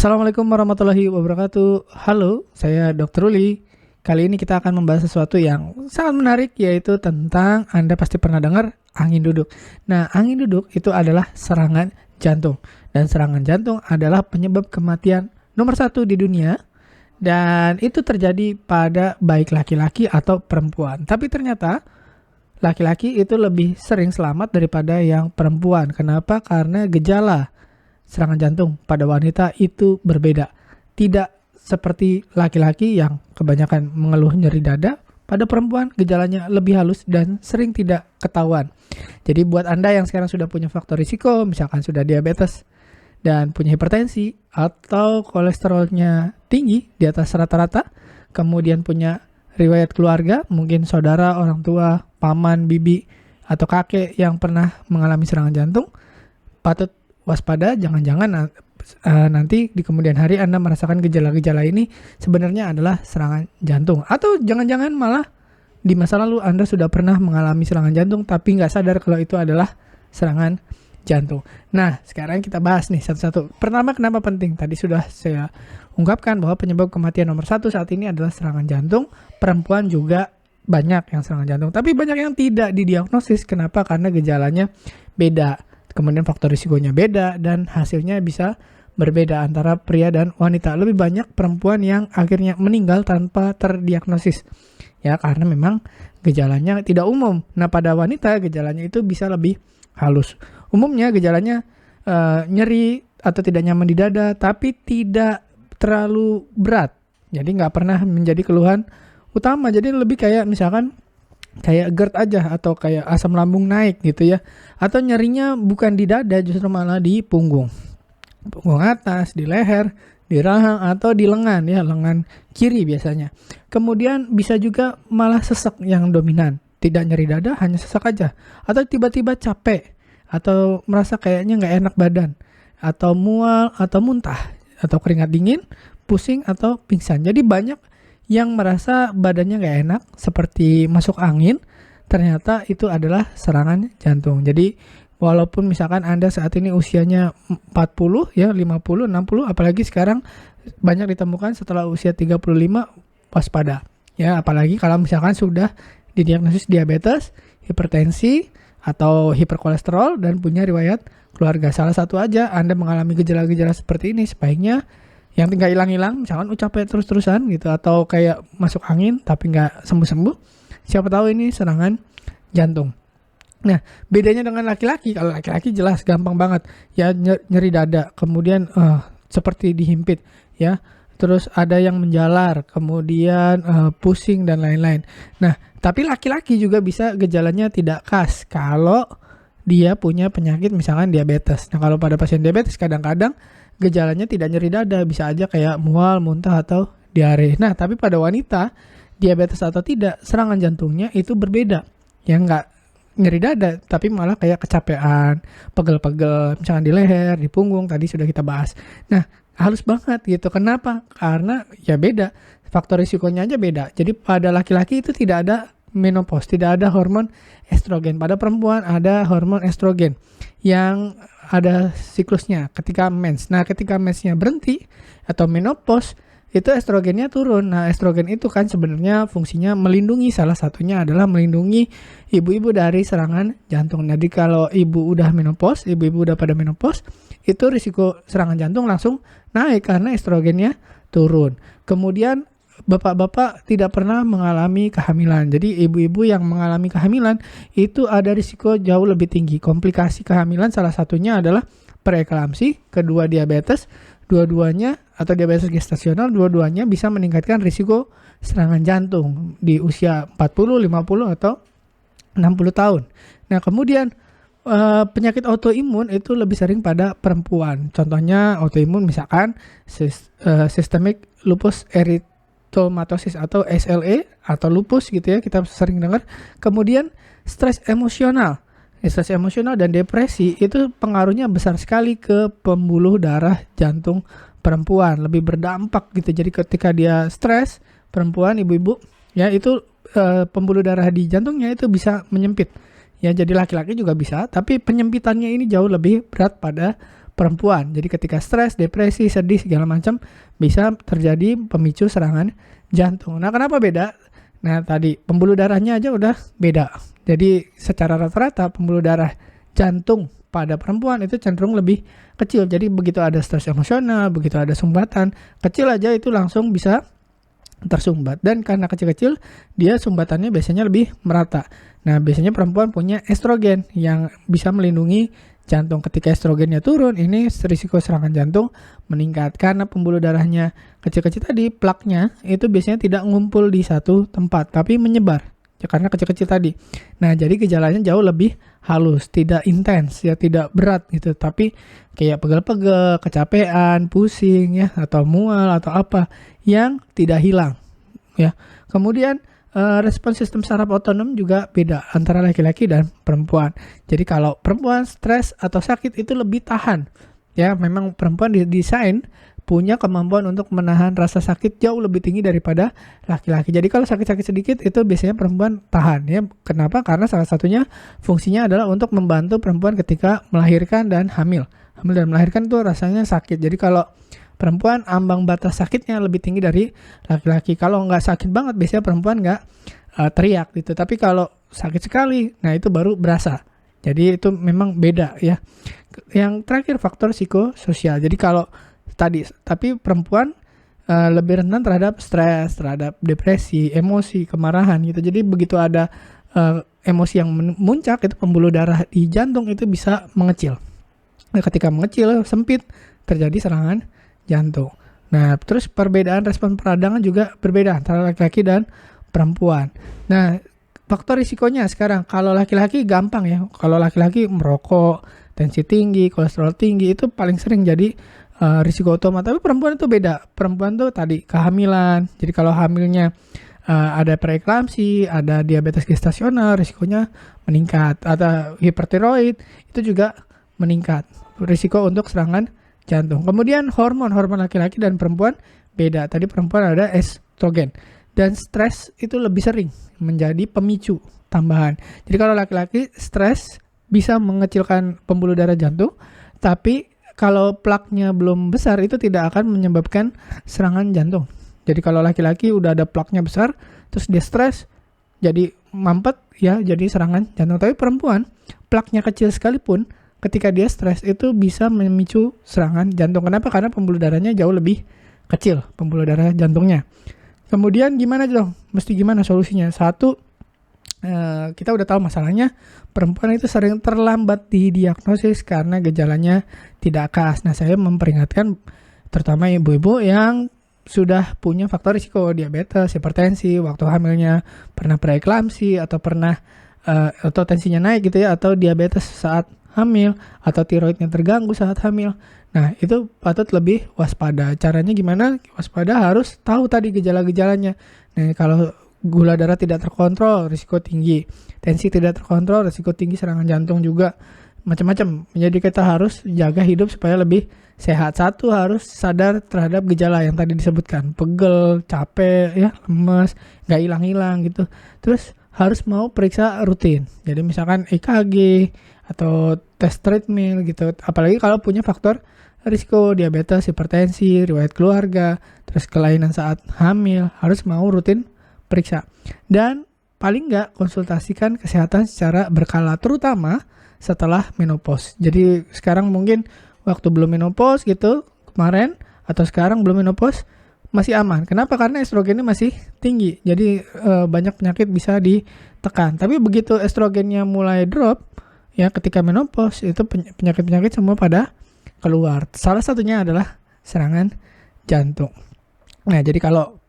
Assalamualaikum warahmatullahi wabarakatuh. Halo, saya Dr. Uli. Kali ini kita akan membahas sesuatu yang sangat menarik, yaitu tentang Anda pasti pernah dengar angin duduk. Nah, angin duduk itu adalah serangan jantung. Dan serangan jantung adalah penyebab kematian nomor 1 di dunia. Dan itu terjadi pada baik laki-laki atau perempuan. Tapi ternyata laki-laki itu lebih sering selamat daripada yang perempuan. Kenapa? Karena gejala serangan jantung pada wanita itu berbeda. Tidak seperti laki-laki yang kebanyakan mengeluh nyeri dada, pada perempuan gejalanya lebih halus dan sering tidak ketahuan. Jadi buat Anda yang sekarang sudah punya faktor risiko, misalkan sudah diabetes dan punya hipertensi atau kolesterolnya tinggi di atas rata-rata, kemudian punya riwayat keluarga, mungkin saudara, orang tua, paman, bibi, atau kakek yang pernah mengalami serangan jantung, patut waspada, jangan-jangan nanti di kemudian hari Anda merasakan gejala-gejala ini sebenarnya adalah serangan jantung. Atau jangan-jangan malah di masa lalu Anda sudah pernah mengalami serangan jantung tapi nggak sadar kalau itu adalah serangan jantung. Nah, sekarang kita bahas nih satu-satu. Pertama, kenapa penting? Tadi sudah saya ungkapkan bahwa penyebab kematian nomor 1 saat ini adalah serangan jantung. Perempuan juga banyak yang serangan jantung, tapi banyak yang tidak didiagnosis. Kenapa? Karena gejalanya beda. Kemudian faktor risikonya beda dan hasilnya bisa berbeda antara pria dan wanita. Lebih banyak perempuan yang akhirnya meninggal tanpa terdiagnosis. Ya, karena memang gejalanya tidak umum. Nah, pada wanita gejalanya itu bisa lebih halus. Umumnya gejalanya nyeri atau tidak nyaman di dada, tapi tidak terlalu berat. Jadi nggak pernah menjadi keluhan utama. Jadi lebih kayak misalkan kayak GERD aja atau kayak asam lambung naik gitu ya. Atau nyerinya bukan di dada, justru malah di punggung. Punggung atas, di leher, di rahang atau di lengan ya, lengan kiri biasanya. Kemudian bisa juga malah sesak yang dominan. Tidak nyeri dada, hanya sesak aja. Atau tiba-tiba capek atau merasa kayaknya nggak enak badan, atau mual atau muntah, atau keringat dingin, pusing atau pingsan. Jadi banyak yang merasa badannya nggak enak, seperti masuk angin, ternyata itu adalah serangan jantung. Jadi walaupun misalkan Anda saat ini usianya 40, ya 50, 60, apalagi sekarang banyak ditemukan setelah usia 35, waspada. Ya, apalagi kalau misalkan sudah didiagnosis diabetes, hipertensi, atau hiperkolesterol dan punya riwayat keluarga. Salah satu aja Anda mengalami gejala-gejala seperti ini, sebaiknya yang tinggal hilang-hilang, misalkan capek terus-terusan gitu, atau kayak masuk angin tapi nggak sembuh-sembuh, siapa tahu ini serangan jantung. Nah, bedanya dengan laki-laki, kalau laki-laki jelas gampang banget ya, nyeri dada, kemudian seperti dihimpit ya, terus ada yang menjalar, kemudian pusing dan lain-lain. Nah, tapi laki-laki juga bisa gejalanya tidak khas kalau dia punya penyakit misalkan diabetes. Nah, kalau pada pasien diabetes kadang-kadang gejalanya tidak nyeri dada, bisa aja kayak mual, muntah, atau diare. Nah, tapi pada wanita, diabetes atau tidak, serangan jantungnya itu berbeda. Ya, nggak nyeri dada, tapi malah kayak kecapean, pegel-pegel, misalkan di leher, di punggung, tadi sudah kita bahas. Nah, halus banget gitu. Kenapa? Karena ya beda. Faktor risikonya aja beda. Jadi pada laki-laki itu tidak ada menopause, tidak ada hormon estrogen. Pada perempuan ada hormon estrogen yang ada siklusnya ketika mens. Nah, ketika mensnya berhenti atau menopause, itu estrogennya turun. Nah, estrogen itu kan sebenarnya fungsinya melindungi, salah satunya adalah melindungi ibu-ibu dari serangan jantung. Jadi kalau ibu udah menopause, ibu-ibu udah pada menopause, itu risiko serangan jantung langsung naik karena estrogennya turun. Kemudian bapak-bapak tidak pernah mengalami kehamilan. Jadi ibu-ibu yang mengalami kehamilan itu ada risiko jauh lebih tinggi. Komplikasi kehamilan salah satunya adalah preeklamsi, kedua diabetes, dua-duanya atau diabetes gestasional, dua-duanya bisa meningkatkan risiko serangan jantung di usia 40, 50 atau 60 tahun. Nah, kemudian penyakit autoimun itu lebih sering pada perempuan. Contohnya autoimun misalkan systemic lupus erythematosus atau SLE atau lupus gitu ya, kita sering dengar. Kemudian stres emosional. Stres emosional dan depresi itu pengaruhnya besar sekali ke pembuluh darah jantung perempuan, lebih berdampak gitu. Jadi ketika dia stres, perempuan, ibu-ibu ya, itu pembuluh darah di jantungnya itu bisa menyempit. Ya, jadi laki-laki juga bisa, tapi penyempitannya ini jauh lebih berat pada perempuan. Jadi ketika stres, depresi, sedih segala macam bisa terjadi pemicu serangan jantung. Nah, kenapa beda? Nah, tadi pembuluh darahnya aja udah beda. Jadi secara rata-rata pembuluh darah jantung pada perempuan itu cenderung lebih kecil. Jadi begitu ada stres emosional, begitu ada sumbatan, kecil aja itu langsung bisa tersumbat. Dan karena kecil-kecil, dia sumbatannya biasanya lebih merata. Nah, biasanya perempuan punya estrogen yang bisa melindungi jantung. Ketika estrogennya turun, ini risiko serangan jantung meningkat. Karena pembuluh darahnya kecil-kecil tadi, plaknya itu biasanya tidak ngumpul di satu tempat, tapi menyebar. Ya, karena kecil-kecil tadi. Nah, jadi gejalanya jauh lebih halus, tidak intens, ya tidak berat gitu, tapi kayak pegel-pegel, kecapean, pusing ya, atau mual atau apa yang tidak hilang ya. Kemudian respon sistem saraf otonom juga beda antara laki-laki dan perempuan. Jadi kalau perempuan stres atau sakit itu lebih tahan. Ya, memang perempuan didesain punya kemampuan untuk menahan rasa sakit jauh lebih tinggi daripada laki-laki. Jadi kalau sakit-sakit sedikit itu biasanya perempuan tahan ya. Kenapa? Karena salah satunya fungsinya adalah untuk membantu perempuan ketika melahirkan dan hamil. Hamil dan melahirkan tuh rasanya sakit. Jadi kalau perempuan ambang batas sakitnya lebih tinggi dari laki-laki. Kalau nggak sakit banget biasanya perempuan nggak teriak gitu. Tapi kalau sakit sekali, nah itu baru berasa. Jadi itu memang beda ya. Yang terakhir faktor psikososial. Jadi kalau tadi, tapi perempuan lebih rentan terhadap stres, terhadap depresi, emosi, kemarahan gitu. Jadi begitu ada emosi yang memuncak, itu pembuluh darah di jantung itu bisa mengecil. Nah, ketika mengecil, sempit, terjadi serangan jantung. Nah, terus perbedaan respon peradangan juga berbeda antara laki-laki dan perempuan. Nah, faktor risikonya sekarang, kalau laki-laki gampang ya. Kalau laki-laki merokok, tensi tinggi, kolesterol tinggi, itu paling sering jadi risiko utama. Tapi perempuan itu beda. Perempuan tuh tadi kehamilan. Jadi kalau hamilnya ada preeklamsi, ada diabetes gestasional, risikonya meningkat. Ada hipertiroid, itu juga meningkat. Risiko untuk serangan jantung. Kemudian hormon laki-laki dan perempuan beda. Tadi perempuan ada estrogen. Dan stres itu lebih sering menjadi pemicu tambahan. Jadi kalau laki-laki stres bisa mengecilkan pembuluh darah jantung, tapi kalau plaknya belum besar itu tidak akan menyebabkan serangan jantung. Jadi kalau laki-laki udah ada plaknya besar, terus dia stres, jadi mampet ya, jadi serangan jantung. Tapi perempuan, plaknya kecil sekalipun, ketika dia stres itu bisa memicu serangan jantung. Kenapa? Karena pembuluh darahnya jauh lebih kecil, pembuluh darah jantungnya. Kemudian gimana dong? Mesti gimana solusinya? Satu, kita udah tahu masalahnya, perempuan itu sering terlambat didiagnosis karena gejalanya tidak khas. Nah, saya memperingatkan terutama ibu-ibu yang sudah punya faktor risiko diabetes, hipertensi, waktu hamilnya pernah preeklamsi atau pernah atau tensinya naik gitu ya, atau diabetes saat hamil atau tiroidnya terganggu saat hamil. Nah, itu patut lebih waspada. Caranya gimana? Waspada harus tahu tadi gejala-gejalanya. Nah, kalau gula darah tidak terkontrol, risiko tinggi. Tensi tidak terkontrol, risiko tinggi serangan jantung juga. Macam-macam. Jadi kita harus jaga hidup supaya lebih sehat. Satu, harus sadar terhadap gejala yang tadi disebutkan. Pegel, capek, ya, lemes, nggak hilang-hilang gitu. Terus harus mau periksa rutin. Jadi misalkan EKG atau tes treadmill gitu. Apalagi kalau punya faktor risiko diabetes, hipertensi, riwayat keluarga, terus kelainan saat hamil, harus mau rutin periksa. Dan paling nggak konsultasikan kesehatan secara berkala, terutama setelah menopause. Jadi sekarang mungkin waktu belum menopause gitu, kemarin atau sekarang belum menopause, masih aman. Kenapa? Karena estrogennya masih tinggi. Jadi banyak penyakit bisa ditekan. Tapi begitu estrogennya mulai drop, ya ketika menopause, itu penyakit-penyakit semua pada keluar. Salah satunya adalah serangan jantung. Nah, jadi kalau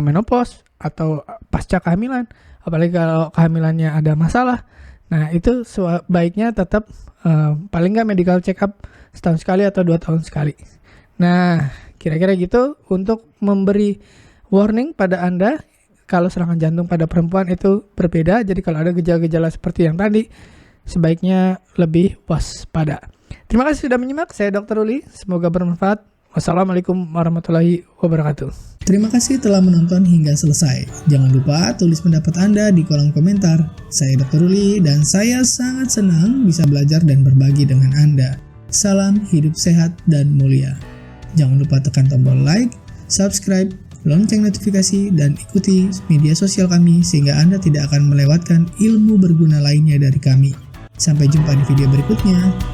menopause atau pasca kehamilan, apalagi kalau kehamilannya ada masalah, nah itu baiknya tetap paling nggak medical check up setahun sekali atau 2 tahun sekali. Nah, kira-kira gitu untuk memberi warning pada Anda kalau serangan jantung pada perempuan itu berbeda. Jadi kalau ada gejala-gejala seperti yang tadi, sebaiknya lebih waspada. Terima kasih sudah menyimak. Saya Dr. Uli. Semoga bermanfaat. Wassalamualaikum warahmatullahi wabarakatuh. Terima kasih telah menonton hingga selesai. Jangan lupa tulis pendapat Anda di kolom komentar. Saya Dr. Uli dan saya sangat senang bisa belajar dan berbagi dengan Anda. Salam hidup sehat dan mulia. Jangan lupa tekan tombol like, subscribe, lonceng notifikasi, dan ikuti media sosial kami sehingga Anda tidak akan melewatkan ilmu berguna lainnya dari kami. Sampai jumpa di video berikutnya.